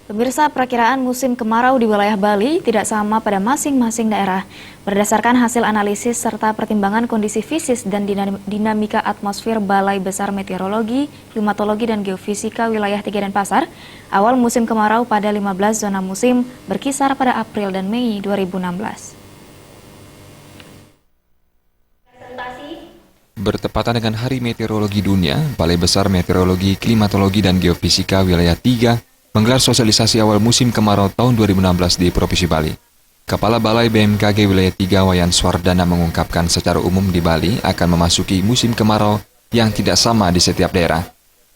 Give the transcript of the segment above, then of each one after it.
Pemirsa, perakiraan musim kemarau di wilayah Bali tidak sama pada masing-masing daerah. Berdasarkan hasil analisis serta pertimbangan kondisi fisik dan dinamika atmosfer Balai Besar Meteorologi, Klimatologi, dan Geofisika Wilayah 3 Denpasar, awal musim kemarau pada 15 zona musim berkisar pada April dan Mei 2016. Bertepatan dengan Hari Meteorologi Dunia, Balai Besar Meteorologi, Klimatologi, dan Geofisika Wilayah 3 menggelar sosialisasi awal musim kemarau tahun 2016 di Provinsi Bali. Kepala Balai BMKG Wilayah 3 Wayan Swardana mengungkapkan secara umum di Bali akan memasuki musim kemarau yang tidak sama di setiap daerah.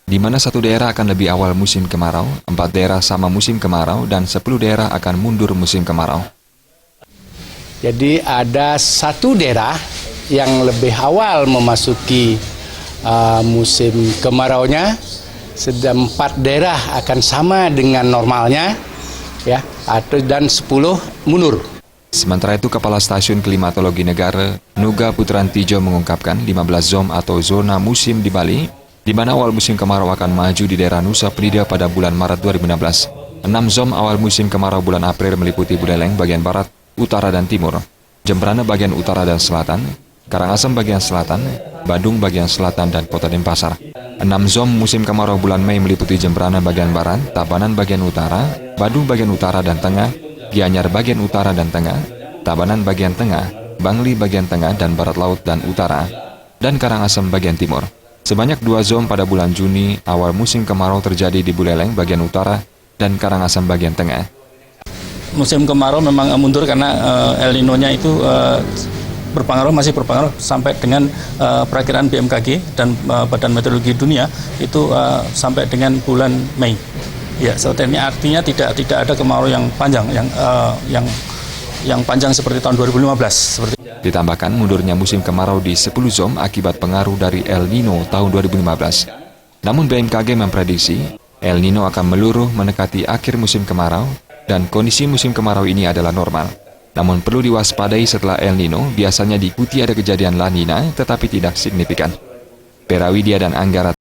Di mana satu daerah akan lebih awal musim kemarau, 4 daerah sama musim kemarau, dan 10 daerah akan mundur musim kemarau. Jadi ada satu daerah yang lebih awal memasuki musim kemaraunya, sedang 4 daerah akan sama dengan normalnya, ya, dan 10 mundur. Sementara itu, Kepala Stasiun Klimatologi Negara, Nuga Putrantijo mengungkapkan 15 zon atau zona musim di Bali, di mana awal musim kemarau akan maju di daerah Nusa Penida pada bulan Maret 2016. 6 zon awal musim kemarau bulan April meliputi Buleleng bagian barat, utara, dan timur, Jembrana bagian utara dan selatan, Karangasem bagian selatan, Badung bagian selatan, dan Kota Denpasar. 6 zon musim kemarau bulan Mei meliputi Jembrana bagian barat, Tabanan bagian utara, Badung bagian utara dan tengah, Gianyar bagian utara dan tengah, Tabanan bagian tengah, Bangli bagian tengah dan barat laut dan utara, dan Karangasem bagian timur. Sebanyak 2 zon pada bulan Juni awal musim kemarau terjadi di Buleleng bagian utara dan Karangasem bagian tengah. Musim kemarau memang mundur karena El Nino-nya itu masih berpengaruh sampai dengan perakiraan BMKG dan Badan Meteorologi Dunia itu sampai dengan bulan Mei. Ya, seperti ini artinya tidak ada kemarau yang panjang, yang panjang seperti tahun 2015. Ditambahkan mundurnya musim kemarau di 10 zon akibat pengaruh dari El Nino tahun 2015. Namun BMKG memprediksi El Nino akan meluruh mendekati akhir musim kemarau dan kondisi musim kemarau ini adalah normal. Namun perlu diwaspadai setelah El Nino biasanya diikuti ada kejadian La Nina tetapi tidak signifikan. Perawidia dan Anggara